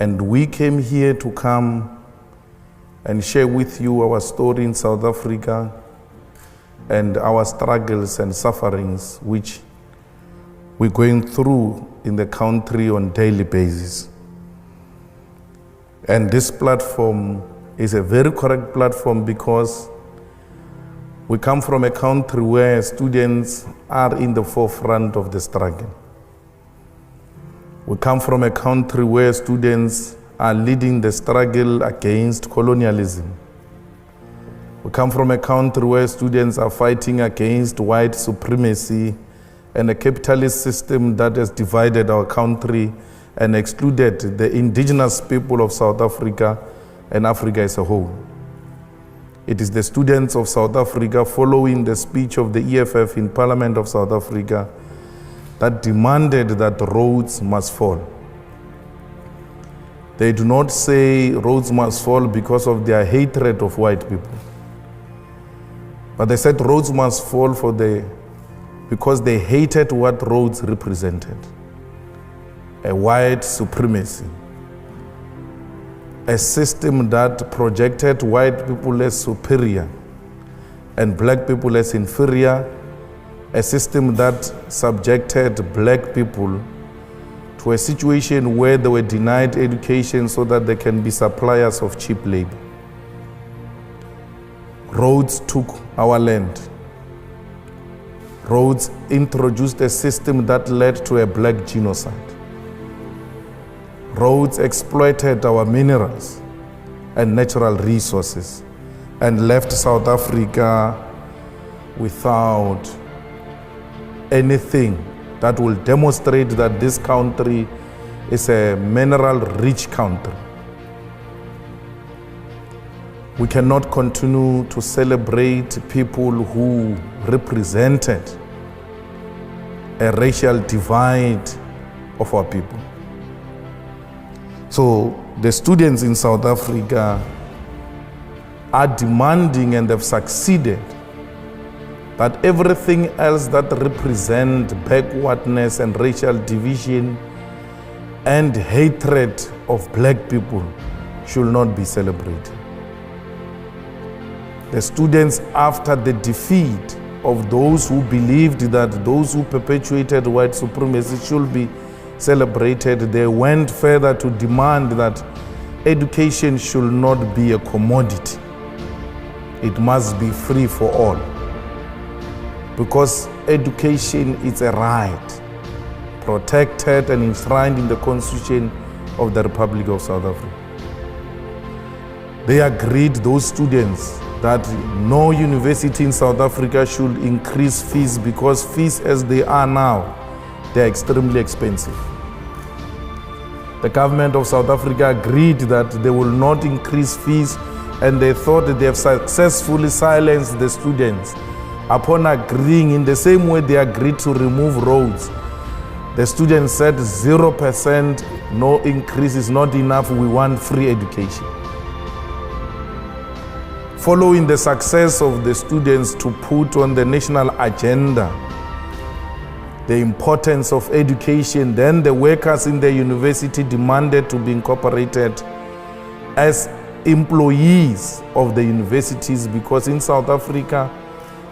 And we came here to come and share with you our story in South Africa and our struggles and sufferings which we're going through in the country on a daily basis. And this platform is a very correct platform because we come from a country where students are in the forefront of the struggle. We come from a country where students are leading the struggle against colonialism. We come from a country where students are fighting against white supremacy and a capitalist system that has divided our country and excluded the indigenous people of South Africa and Africa as a whole. It is the students of South Africa, following the speech of the EFF in Parliament of South Africa, that demanded that Rhodes must fall. They do not say Rhodes must fall because of their hatred of white people, but they said Rhodes must fall because they hated what Rhodes represented, a white supremacy, a system that projected white people as superior and black people as inferior, a system that subjected black people to a situation where they were denied education so that they can be suppliers of cheap labor. Rhodes took our land. Rhodes introduced a system that led to a black genocide. Rhodes exploited our minerals and natural resources and left South Africa without anything that will demonstrate that this country is a mineral-rich country. We cannot continue to celebrate people who represented a racial divide of our people. So the students in South Africa are demanding, and they've succeeded, that everything else that represents backwardness and racial division and hatred of black people should not be celebrated. The students, after the defeat of those who believed that those who perpetuated white supremacy should be celebrated, they went further to demand that education should not be a commodity. It must be free for all, because education is a right protected and enshrined in the Constitution of the Republic of South Africa. They agreed, those students, that no university in South Africa should increase fees, because fees as they are now, they are extremely expensive. The government of South Africa agreed that they will not increase fees, and they thought that they have successfully silenced the students. Upon agreeing, in the same way they agreed to remove Rhodes, the students said 0%, no increase is not enough, we want free education. Following the success of the students to put on the national agenda the importance of education, then the workers in the university demanded to be incorporated as employees of the universities, because in South Africa,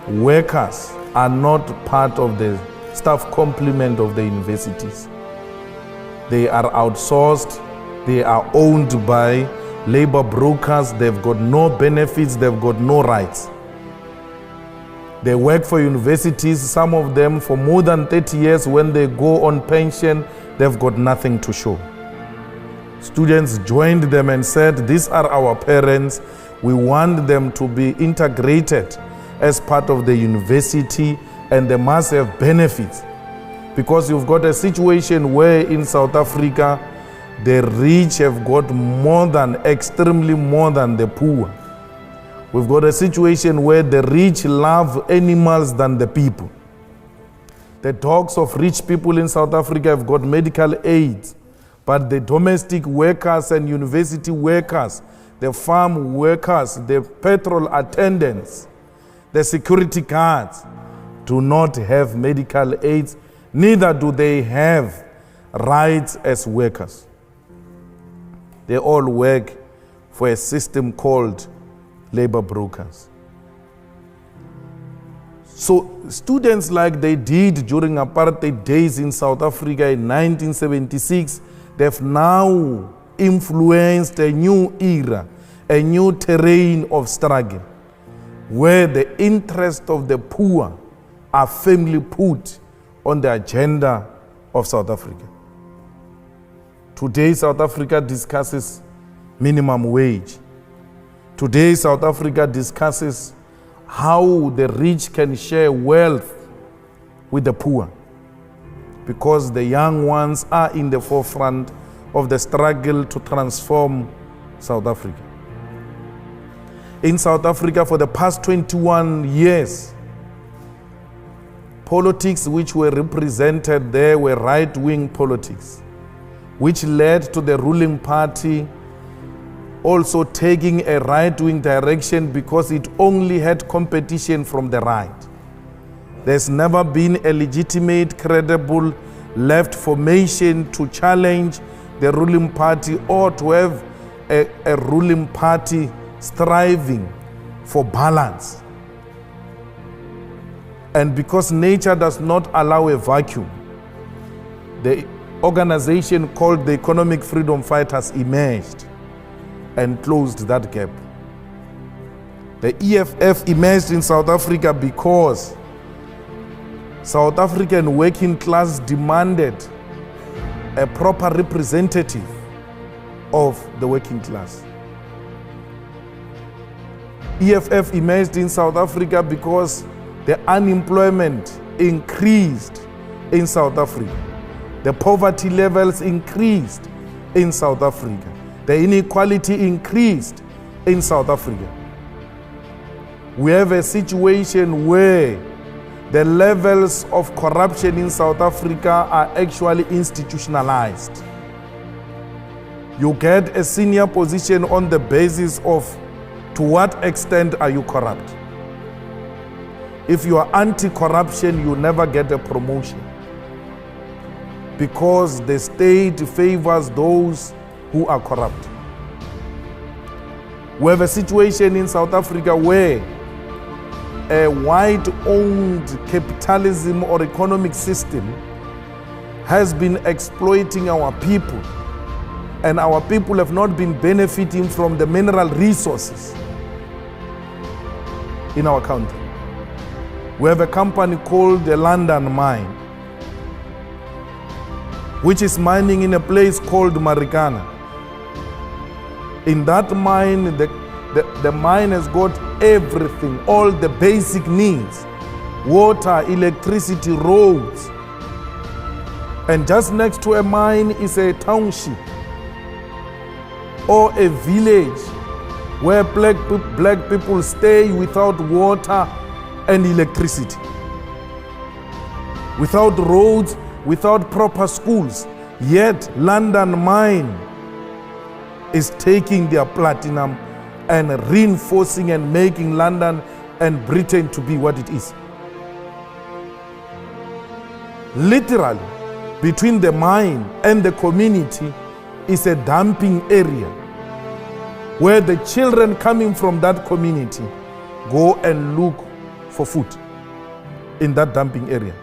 workers are not part of the staff complement of the universities. They are outsourced, they are owned by labor brokers, they've got no benefits, they've got no rights. They work for universities, some of them for more than 30 years. When they go on pension, they've got nothing to show. Students joined them and said, these are our parents, we want them to be integrated as part of the university, and they must have benefits. Because you've got a situation where in South Africa, the rich have got extremely more than the poor. We've got a situation where the rich love animals than the people. The dogs of rich people in South Africa have got medical aids, but the domestic workers and university workers, the farm workers, the petrol attendants, the security guards do not have medical aids, neither do they have rights as workers. They all work for a system called labor brokers. So students, like they did during apartheid days in South Africa in 1976, they've now influenced a new era, a new terrain of struggle, where the interests of the poor are firmly put on the agenda of South Africa. Today, South Africa discusses minimum wage. Today, South Africa discusses how the rich can share wealth with the poor, because the young ones are in the forefront of the struggle to transform South Africa. In South Africa, for the past 21 years, politics which were represented there were right-wing politics, which led to the ruling party also taking a right-wing direction because it only had competition from the right. There's never been a legitimate, credible left formation to challenge the ruling party or to have a ruling party striving for balance. And because nature does not allow a vacuum, the organization called the Economic Freedom Fighters emerged and closed that gap. The EFF emerged in South Africa because South African working class demanded a proper representative of the working class. EFF emerged in South Africa because the unemployment increased in South Africa. The poverty levels increased in South Africa. The inequality increased in South Africa. We have a situation where the levels of corruption in South Africa are actually institutionalized. You get a senior position on the basis of to what extent are you corrupt. If you are anti-corruption, you never get a promotion, because the state favors those who are corrupt. We have a situation in South Africa where a white-owned capitalism or economic system has been exploiting our people, and our people have not been benefiting from the mineral resources in our country. We have a company called the London Mine, which is mining in a place called Marikana. In that mine, the mine has got everything, all the basic needs: water, electricity, roads. And just next to a mine is a township or a village where black people stay without water and electricity, without roads, without proper schools. Yet London Mine is taking their platinum and reinforcing and making London and Britain to be what it is. Literally, between the mine and the community is a dumping area where the children coming from that community go and look for food in that dumping area.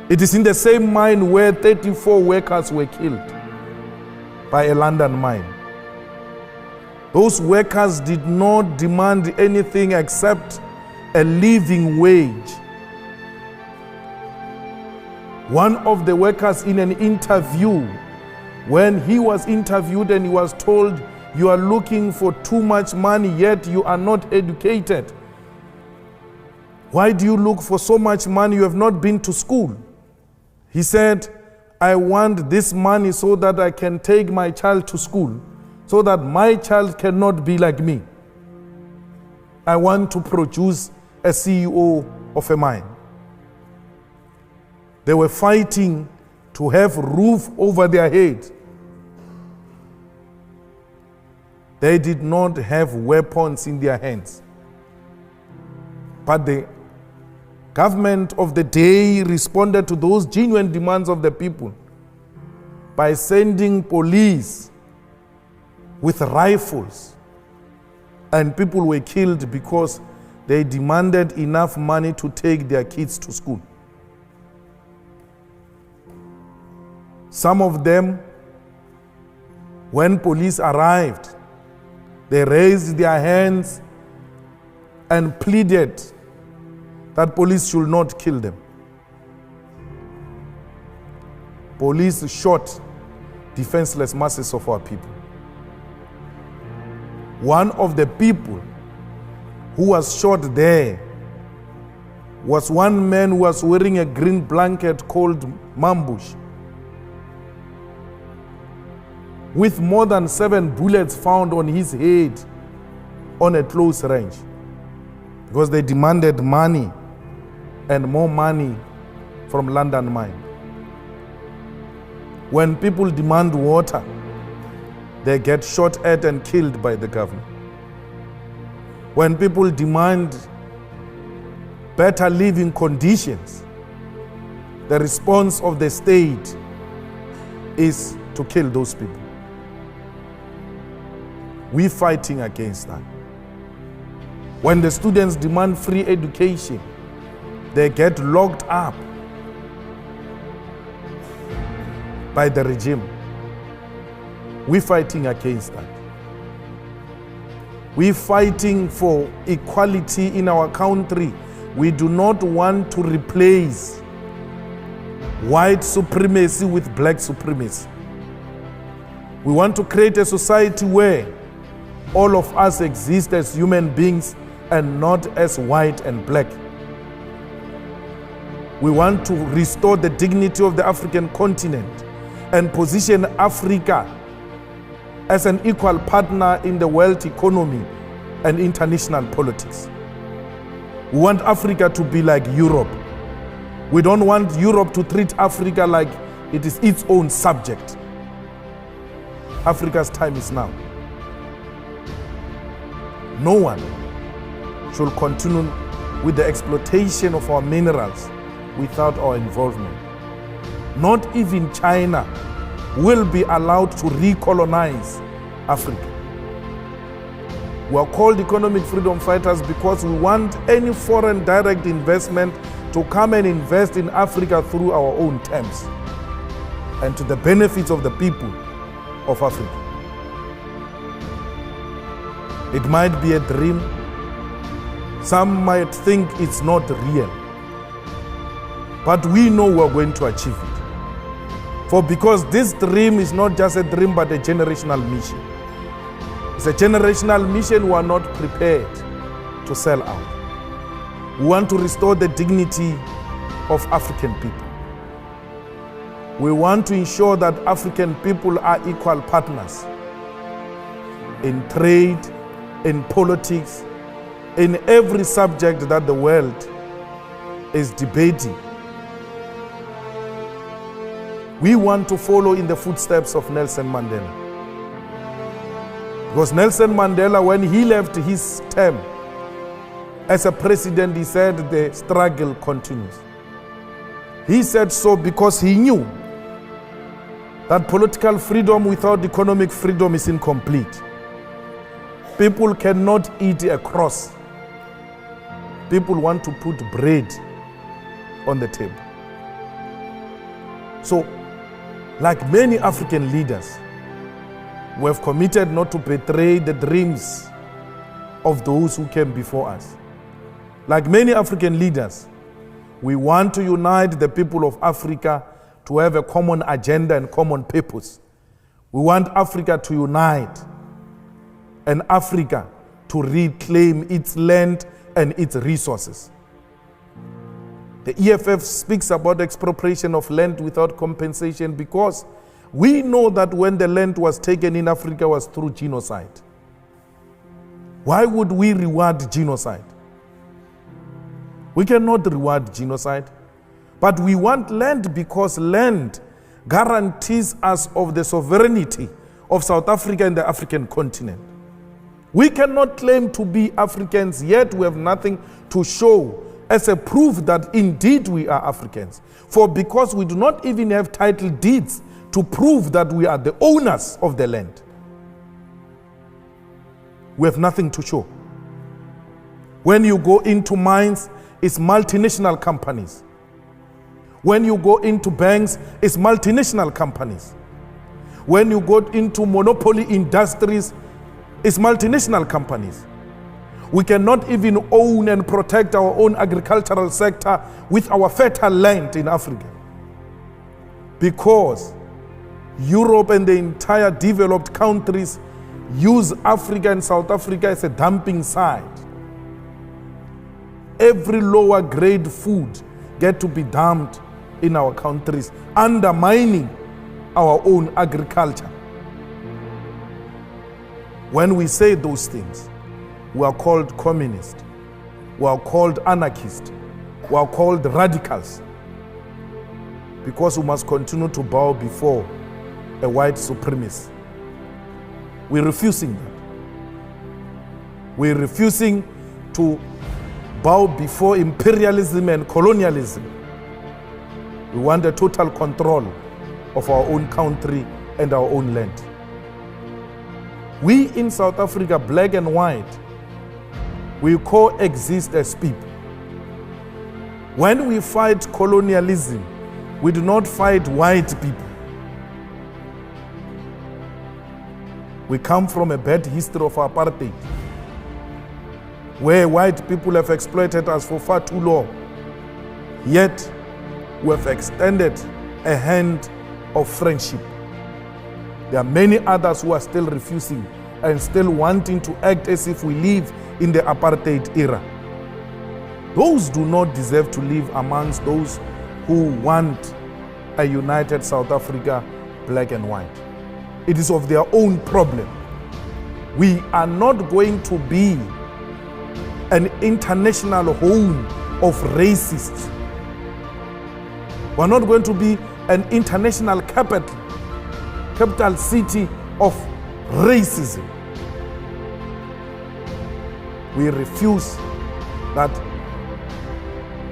It is in the same mine where 34 workers were killed by a London mine. Those workers did not demand anything except a living wage. One of the workers in an interview, when he was interviewed and he was told, "You are looking for too much money, yet you are not educated. Why do you look for so much money? You have not been to school." He said, "I want this money so that I can take my child to school, so that my child cannot be like me. I want to produce a CEO of a mine." They were fighting to have roof over their head. They did not have weapons in their hands. But the government of the day responded to those genuine demands of the people by sending police with rifles, and people were killed because they demanded enough money to take their kids to school. Some of them, when police arrived, they raised their hands and pleaded that police should not kill them. Police shot defenseless masses of our people. One of the people who was shot there was one man who was wearing a green blanket called Mambush, with more than 7 bullets found on his head on a close range, because they demanded money and more money from London Mine. When people demand water, they get shot at and killed by the government. When people demand better living conditions, the response of the state is to kill those people. We're fighting against that. When the students demand free education, they get locked up by the regime. We're fighting against that. We're fighting for equality in our country. We do not want to replace white supremacy with black supremacy. We want to create a society where all of us exist as human beings and not as white and black. We want to restore the dignity of the African continent and position Africa as an equal partner in the world economy and international politics. We want Africa to be like Europe. We don't want Europe to treat Africa like it is its own subject. Africa's time is now. No one should continue with the exploitation of our minerals without our involvement. Not even China will be allowed to recolonize Africa. We are called economic freedom fighters because we want any foreign direct investment to come and invest in Africa through our own terms and to the benefits of the people of Africa. It might be a dream. Some might think it's not real. But we know we're going to achieve it. For because this dream is not just a dream but a generational mission. It's a generational mission we are not prepared to sell out. We want to restore the dignity of African people. We want to ensure that African people are equal partners in trade, in politics, in every subject that the world is debating. We want to follow in the footsteps of Nelson Mandela. Because Nelson Mandela, when he left his term as a president, he said the struggle continues. He said so because he knew that political freedom without economic freedom is incomplete. People cannot eat a cross. People want to put bread on the table. So, like many African leaders, we have committed not to betray the dreams of those who came before us. Like many African leaders, we want to unite the people of Africa to have a common agenda and common purpose. We want Africa to unite and Africa to reclaim its land and its resources. The EFF speaks about expropriation of land without compensation because we know that when the land was taken in Africa was through genocide. Why would we reward genocide? We cannot reward genocide, but we want land because land guarantees us of the sovereignty of South Africa and the African continent. We cannot claim to be Africans, yet we have nothing to show as a proof that indeed we are Africans. For because we do not even have title deeds to prove that we are the owners of the land. We have nothing to show. When you go into mines, it's multinational companies. When you go into banks, it's multinational companies. When you go into monopoly industries, it's multinational companies. We cannot even own and protect our own agricultural sector with our fertile land in Africa, because Europe and the entire developed countries use Africa and South Africa as a dumping site. Every lower grade food get to be dumped in our countries, undermining our own agriculture. When we say those things, we are called communists, we are called anarchists, we are called radicals, because we must continue to bow before a white supremacist. We're refusing that. We're refusing to bow before imperialism and colonialism. We want a total control of our own country and our own land. We in South Africa, black and white, we coexist as people. When we fight colonialism, we do not fight white people. We come from a bad history of apartheid, where white people have exploited us for far too long. Yet, we have extended a hand of friendship. There are many others who are still refusing and still wanting to act as if we live in the apartheid era. Those do not deserve to live amongst those who want a united South Africa, black and white. It is of their own problem. We are not going to be an international home of racists. We're not going to be an international capital city of racism. We refuse that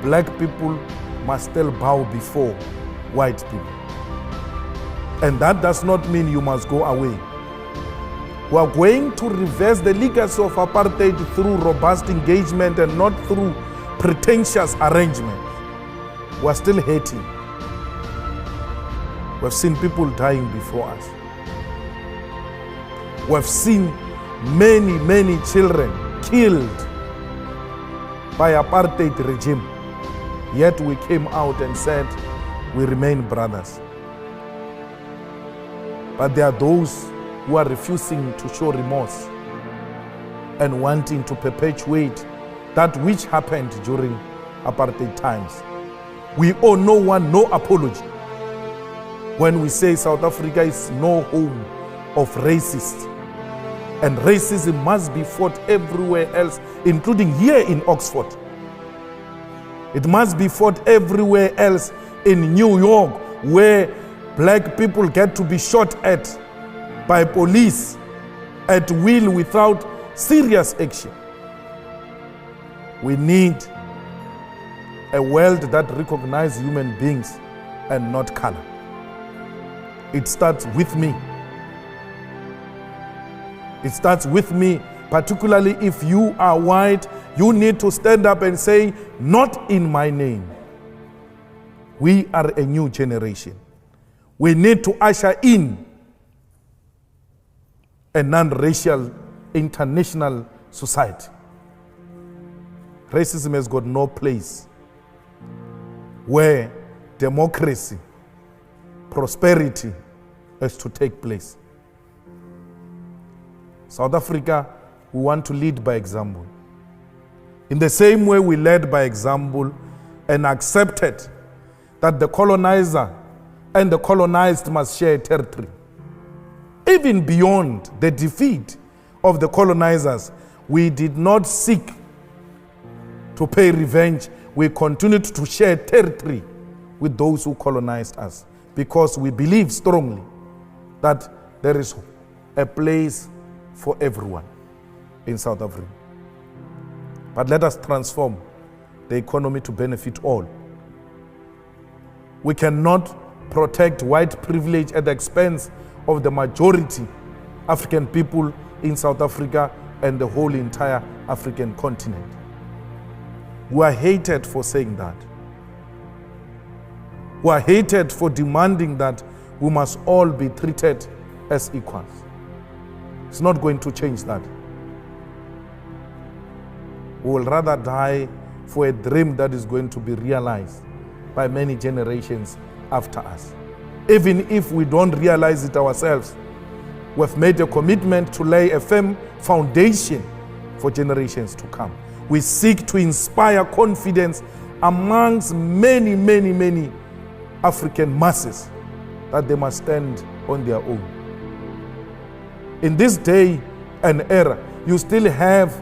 black people must still bow before white people. And that does not mean you must go away. We are going to reverse the legacy of apartheid through robust engagement and not through pretentious arrangements. We are still hating. We have seen people dying before us. We have seen many children killed by apartheid regime. Yet we came out and said, we remain brothers. But there are those who are refusing to show remorse and wanting to perpetuate that which happened during apartheid times. We owe no one no apology when we say South Africa is no home of racists. And racism must be fought everywhere else, including here in Oxford. It must be fought everywhere else in New York, where black people get to be shot at by police at will without serious action. We need a world that recognizes human beings and not color. It starts with me. It starts with me, particularly if you are white. You need to stand up and say, not in my name. We are a new generation. We need to usher in a non-racial international society. Racism has got no place where democracy, prosperity is to take place. South Africa, we want to lead by example. In the same way we led by example and accepted that the colonizer and the colonized must share territory. Even beyond the defeat of the colonizers, we did not seek to pay revenge. We continued to share territory with those who colonized us, because we believe strongly that there is a place for everyone in South Africa. But let us transform the economy to benefit all. We cannot protect white privilege at the expense of the majority African people in South Africa and the whole entire African continent. We are hated for saying that. We are hated for demanding that we must all be treated as equals. It's not going to change that. We will rather die for a dream that is going to be realized by many generations after us. Even if we don't realize it ourselves, we've made a commitment to lay a firm foundation for generations to come. We seek to inspire confidence amongst many, many, many African masses that they must stand on their own. In this day and era, you still have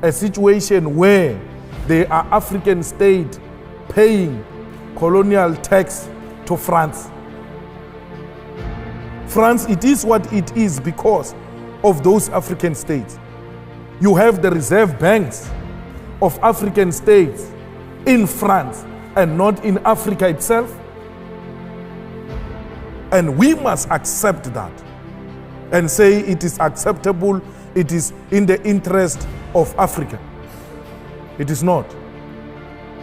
a situation where there are African states paying colonial tax to France. France, it is what it is because of those African states. You have the reserve banks of African states in France and not in Africa itself. And we must accept that and say it is acceptable, it is in the interest of Africa. It is not.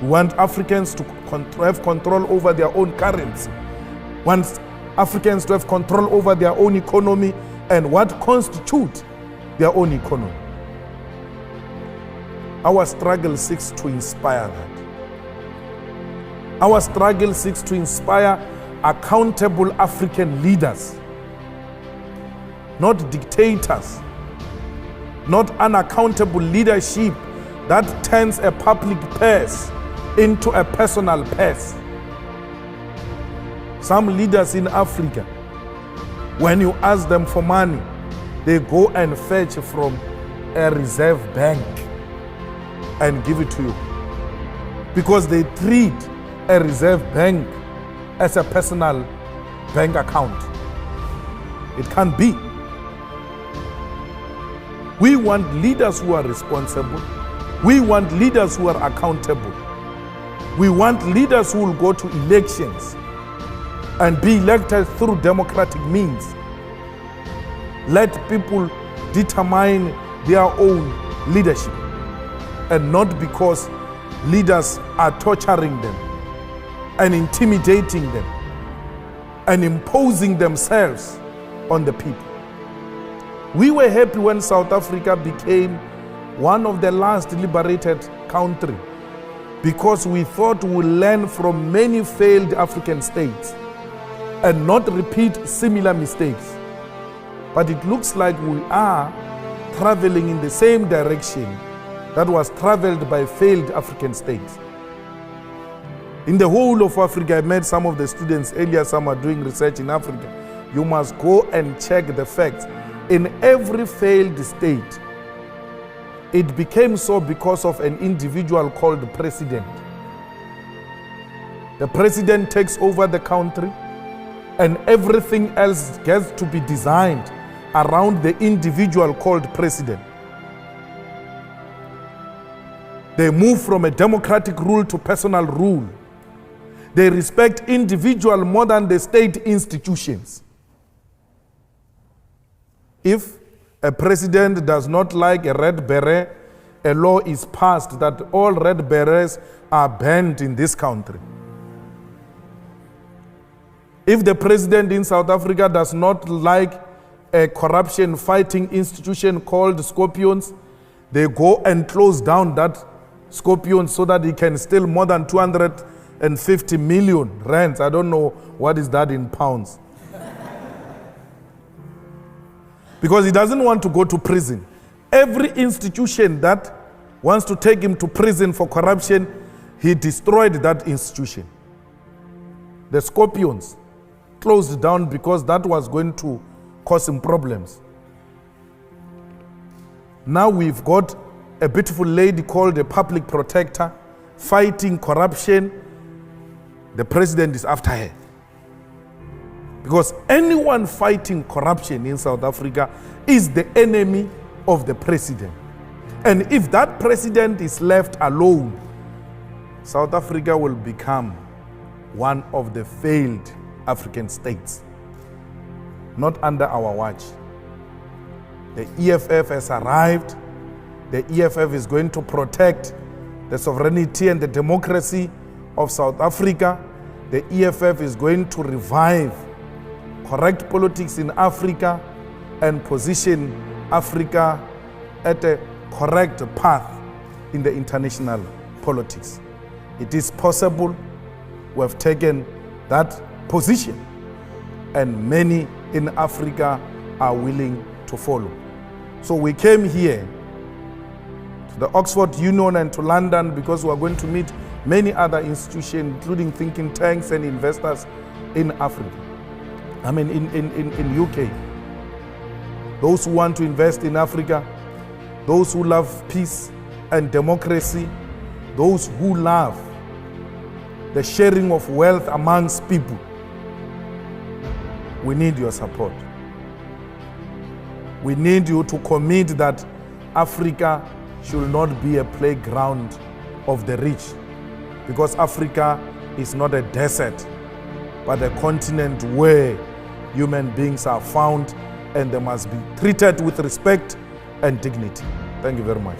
We want Africans to have control over their own currency. We want Africans to have control over their own economy and what constitutes their own economy. Our struggle seeks to inspire that. Our struggle seeks to inspire accountable African leaders, not dictators, not unaccountable leadership that turns a public purse into a personal purse. Some leaders in Africa, when you ask them for money, they go and fetch from a reserve bank and give it to you because they treat a reserve bank as a personal bank account. It can't be. We want leaders who are responsible. We want leaders who are accountable. We want leaders who will go to elections and be elected through democratic means. Let people determine their own leadership and not because leaders are torturing them and intimidating them and imposing themselves on the people. We were happy when South Africa became one of the last liberated countries because we thought we would learn from many failed African states and not repeat similar mistakes. But it looks like we are traveling in the same direction that was traveled by failed African states. In the whole of Africa, I met some of the students earlier, some are doing research in Africa. You must go and check the facts. In every failed state, it became so because of an individual called the president. The president takes over the country and everything else gets to be designed around the individual called president. They move from a democratic rule to personal rule. They respect individual more than the state institutions. If a president does not like a red beret, a law is passed that all red berets are banned in this country. If the president in South Africa does not like a corruption fighting institution called Scorpions, they go and close down that Scorpion so that he can steal more than 250 million rands. I don't know what is that in pounds. Because he doesn't want to go to prison. Every institution that wants to take him to prison for corruption, he destroyed that institution. The Scorpions closed down because that was going to cause him problems. Now we've got a beautiful lady called the public protector fighting corruption. The president is after her. Because anyone fighting corruption in South Africa is the enemy of the president. And if that president is left alone, South Africa will become one of the failed African states, not under our watch. The EFF has arrived. The EFF is going to protect the sovereignty and the democracy of South Africa. The EFF is going to revive correct politics in Africa and position Africa at a correct path in the international politics. It is possible. We have taken that position, and many in Africa are willing to follow. So we came here to the Oxford Union and to London because we are going to meet many other institutions, including thinking tanks and investors in Africa. I mean, in UK. Those who want to invest in Africa, those who love peace and democracy, those who love the sharing of wealth amongst people. We need your support. We need you to commit that Africa should not be a playground of the rich, because Africa is not a desert, but a continent where human beings are found and they must be treated with respect and dignity. Thank you very much.